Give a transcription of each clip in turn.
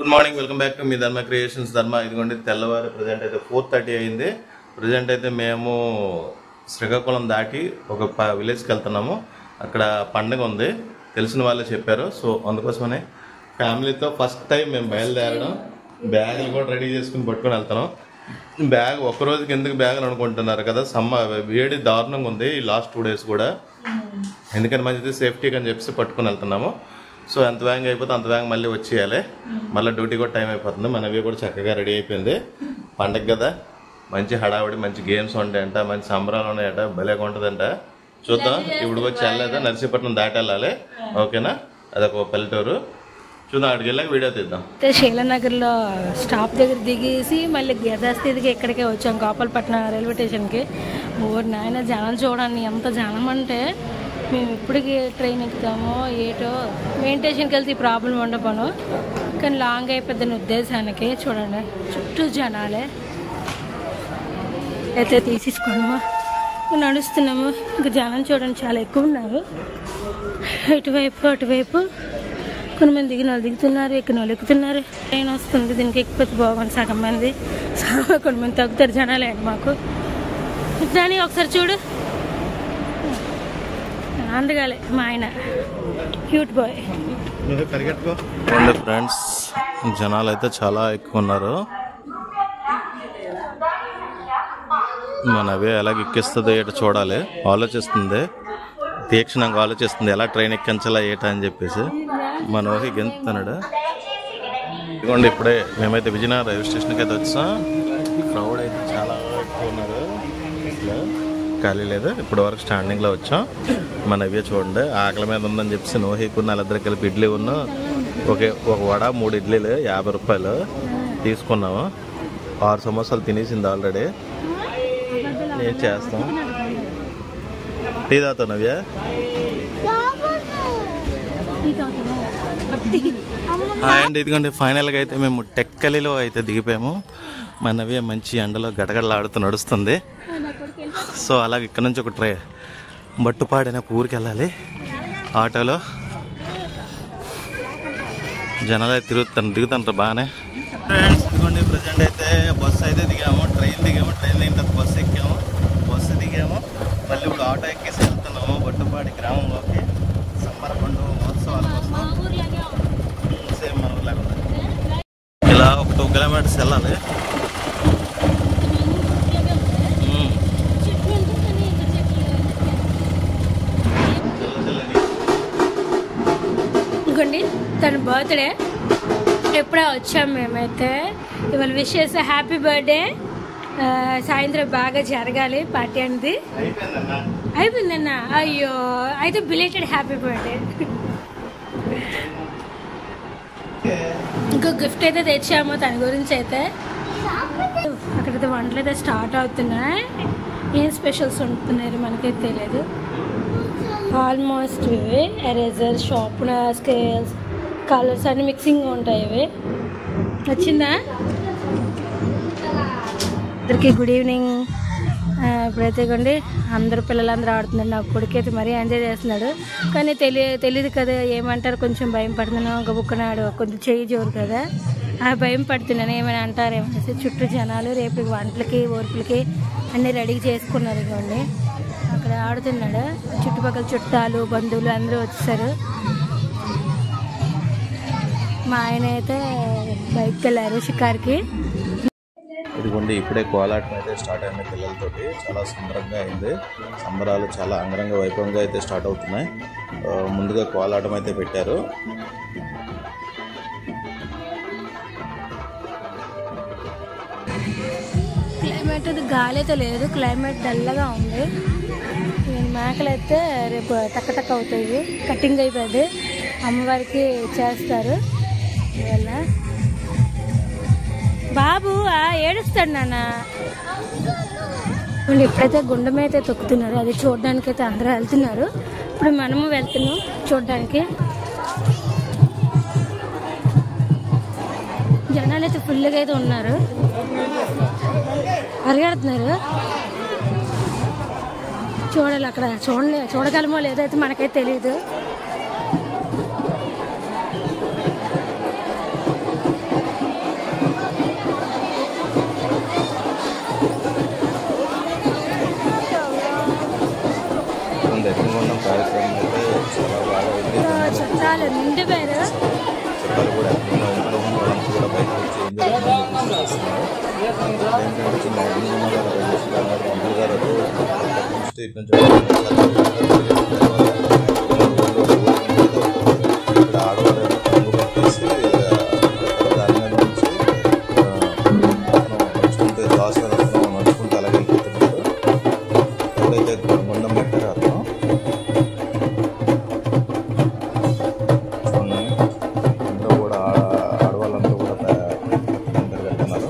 Good morning, welcome back to మీ Dharma creations. ధర్మ ఇదిగోండి తెల్లవారు ప్రజెంట్ అయితే 4:30 అయింది. ప్రజెంట్ అయితే మేము శ్రీకాకుళం దాటి ఒక విలేజ్కి వెళ్తున్నాము. అక్కడ పండుగ ఉంది, తెలిసిన వాళ్ళే చెప్పారు. సో అందుకోసమనే ఫ్యామిలీతో ఫస్ట్ టైం మేము బయలుదేరడం. బ్యాగులు కూడా రెడీ చేసుకుని పట్టుకొని వెళ్తున్నాం. బ్యాగ్ ఒక్కరోజుకి ఎందుకు బ్యాగులు అనుకుంటున్నారు కదా, వేడి దారుణంగా ఉంది ఈ లాస్ట్ 2 days కూడా. ఎందుకని మంచిది సేఫ్టీకి అని చెప్పి పట్టుకొని వెళ్తున్నాము. సో ఎంత వేగంగా అయిపోతే అంత వేగంగా మళ్ళీ వచ్చేయాలి. మళ్ళీ డ్యూటీ కూడా టైం అయిపోతుంది. మనవి కూడా చక్కగా రెడీ అయిపోయింది. పండగ కదా, మంచి హడావిడి, మంచి గేమ్స్ ఉంటాయంట, మంచి సంబరాలు ఉన్నాయట, భలేగా ఉంటుందంట. చూద్దాం. ఇప్పుడు వచ్చి వెళ్ళలేదా, నర్సీపట్నం దాటి వెళ్ళాలి. ఓకేనా, అదొక పల్లెటూరు. చూద్దాం, అక్కడికి వెళ్ళాక వీడియో తీద్దాం. శైలనగర్లో స్టాప్ దగ్గర దిగేసి మళ్ళీ యథాస్థితికి ఇక్కడికే వచ్చాం, గోపాలపట్నం రైల్వే స్టేషన్కి. ఓ నాయన జనం చూడండి, ఎంత జనం అంటే మేము ఇప్పటికి ట్రైన్ ఎక్కుతామో ఏటో. మెయిన్ స్టేషన్కి వెళ్తే ఈ ప్రాబ్లం ఉండపోను, కానీ లాంగ్ అయిపోద్దని ఉద్దేశానికి. చూడండి చుట్టూ జనాలే. అయితే తీసేసుకోవడమా, నడుస్తున్నాము. ఇంకా జనం చూడండి చాలా ఎక్కువ ఉన్నారు. ఇటువైపు అటువైపు కొంతమంది దిగిన వాళ్ళు దిగుతున్నారు, ఎక్కిన వాళ్ళు ఎక్కుతున్నారు. ట్రైన్ వస్తుంది, దీనికి ఎక్కిపోతే బాగుంది. సగం మంది కొంతమంది తగ్గుతారు జనాలే అండి మాకు. దాని ఒకసారి చూడు, అందగాలే మా ఆయన, క్యూట్ బాయ్. ఫ్రెండ్స్, జనాలు అయితే చాలా ఎక్కువ ఉన్నారు. మనవే ఎలాగ ఎక్కిస్తుందో ఏటో చూడాలి. ఆలోచిస్తుంది, తీక్షణంగా ఆలోచిస్తుంది ఎలా ట్రైన్ ఎక్కించాలా ఏటా అని చెప్పేసి. మనోహి గెంతున్నాడు. ఇదిగోండి ఇప్పుడే మేమైతే విజయనగరం రైల్వే స్టేషన్కి అయితే వచ్చాం. క్రౌడ్ అయితే చాలా ఎక్కువ ఉన్నారు, ఖాళీ లేదు. ఇప్పటి వరకు స్టాండింగ్లో వచ్చాం. మనవే చూడండి ఆకలి మీద ఉందని చెప్పేసి నోహికు వాళ్ళిద్దరు కలిపి ఇడ్లీ ఉన్న ఒక వడ 3 ఇడ్లీలు 50 రూపాయలు తీసుకున్నాము. 6 సమోసాలు తినేసింది ఆల్రెడీ. ఏం చేస్తాం, టీ తాగుతావు నవ్య? అండ్ ఇదిగోండి ఫైనల్గా అయితే మేము టెక్కలిలో అయితే దిగిపోయాము. మా నవ్య మంచి ఎండలో గడగడలాడుతూ నడుస్తుంది. సో అలాగే ఇక్కడ నుంచి ఒక బట్టుపాడైన ఒక ఊరికి వెళ్ళాలి ఆటోలో. జనాలు అయితే దిగుతాను బాగానే. ఫ్రెండ్స్ ఇదిగోండి ప్రజెంట్ అయితే బస్సు అయితే దిగాము, ట్రైన్ దిగాము, ట్రైన్ దిగిన తర్వాత బస్సు ఎక్కాము, బస్సు దిగాము. మళ్ళీ ఇప్పుడు ఆటో ఎక్కేసి వెళ్తున్నాము బట్టుపాడి గ్రామంలోకి. సమ్మర్ పండుగ మహోత్సవాల కోసం సేమ్ మన ఊర్లాగా ఇలా ఒక 2 kilometers వెళ్ళాలి. ఇంకోండి తన బర్త్డే ఎప్పుడో వచ్చాం మేమైతే. ఇవాళ విష్ చేస్తే హ్యాపీ బర్త్డే, సాయంత్రం బాగా జరగాలి పార్టీ అనేది. అయిపోయిందన్న, అయ్యో అయితే బిలేటెడ్ హ్యాపీ బర్త్డే. ఇంకో గిఫ్ట్ అయితే తెచ్చాము తన గురించి అయితే. అక్కడైతే వంటలు అయితే స్టార్ట్ అవుతున్నాయి. ఏం స్పెషల్స్ ఉంటున్నారు మనకైతే తెలియదు. ఆల్మోస్ట్ ఇవి ఎరేజర్, షార్ప్నర్, స్కేల్స్, కలర్స్ అన్ని మిక్సింగ్ ఉంటాయి. ఇవి వచ్చిందా? అందరికీ గుడ్ ఈవినింగ్. ఇప్పుడైతే ఇవ్వండి అందరు పిల్లలందరూ ఆడుతున్నారు. నా కొడుకైతే మరీ ఎంజాయ్ చేస్తున్నాడు, కానీ తెలియదు కదా ఏమంటారు, కొంచెం భయం పడుతున్నాను. గబుక్కున్నాడు, కొంచెం చేయి జోరు కదా, ఆ భయం పడుతున్నాను ఏమైనా అంటారేమనేసి. చుట్టూ జనాలు రేపు వంటలకి ఓర్పులకి అన్నీ రెడీ చేసుకున్నారు. ఇవ్వండి అక్కడ ఆడుతున్నాడు. చుట్టుపక్కల చుట్టాలు బంధువులు అందరూ వచ్చేసారు. మా ఆయన అయితే బయటకు వెళ్ళారు షికార్కి. ఇదిగోండి ఇప్పుడే కోలాటం అయితే స్టార్ట్ అయింది పిల్లలతోటి. చాలా సంబరంగా అయింది. సంబరాలు చాలా అంగరంగ వైభవంగా అయితే స్టార్ట్ అవుతున్నాయి. ముందుగా కోలాటం అయితే పెట్టారు. క్లైమేట్ అది గాలి అయితే లేదు, క్లైమేట్ డల్గా ఉంది. మేకలు అయితే రేపు టక్క అవుతాయి, కటింగ్ అయిపోయింది, అమ్మవారికి చేస్తారు. ఇవాళ బాబు ఏడుస్తాడు నాన్న. ఇప్పుడైతే గుండె మీద అయితే తొక్కుతున్నారు, అది చూడడానికి అయితే అందరూ వెళ్తున్నారు. ఇప్పుడు మనము వెళ్తున్నాం చూడడానికి. జనాలు అయితే ఫుల్గా అయితే ఉన్నారు, పరిగెడుతున్నారు. చూడాలి అక్కడ, చూడగలమో లేదో అయితే మనకైతే తెలియదు. ఆడవాళ్ళు పొంగు పెట్టేసి దాని మీద నుంచి నడుచుకుంటే దాసు నడుచుకుంటే అలాగే వెళ్ళిపోతున్నారు. ఎవరైతే గుండం పెట్టారో అతను అందరూ కూడా ఆడవాళ్ళందరూ కూడా పెడుతున్నారు.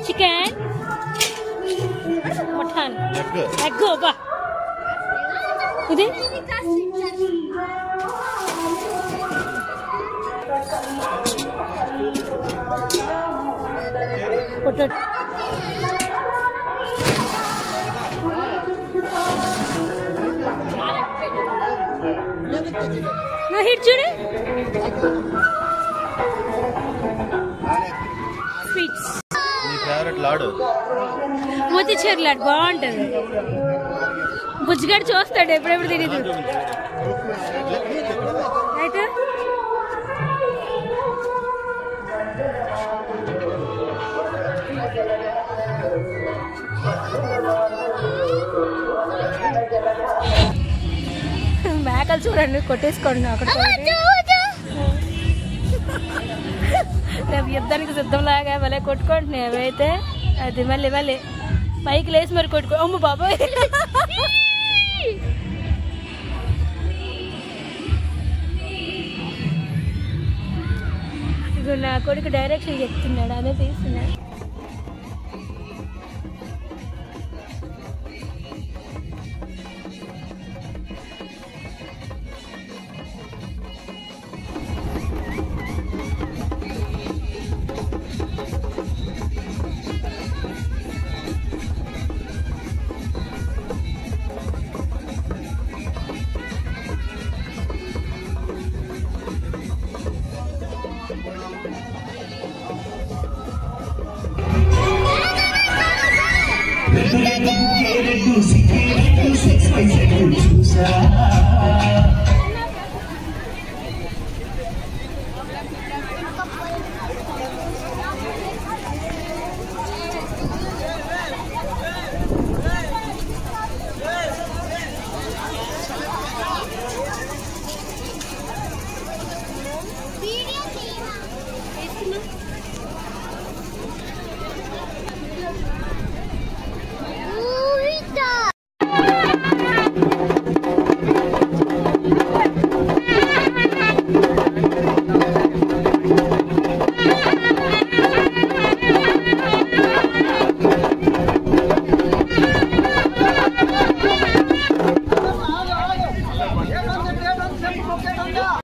చికెన్ మటన్ ఎగ్ బా ఇది పొటాటో నా హిట్ చూడు స్వీట్స్. మీ ఫేవరెట్ లాడు మోతీచూర్ లాడు బాగుంటది. బుజ్జిగాడు చూస్తాడు ఎప్పుడెప్పుడు తినేది అయితే. మేకలు చూడండి కొట్టేసుకోండి అక్కడ. రేపు యుద్ధానికి సిద్ధంలాగా భలే కొట్టుకుంటున్నాయి అవైతే. అది మళ్ళీ మళ్ళీ పైకి లేచి మరి కొట్టుకో. అమ్మ బాబాయ్ ఇక నా కొడుకు డైరెక్షన్ చెప్తున్నాడు, అదే తీస్తున్నాడు.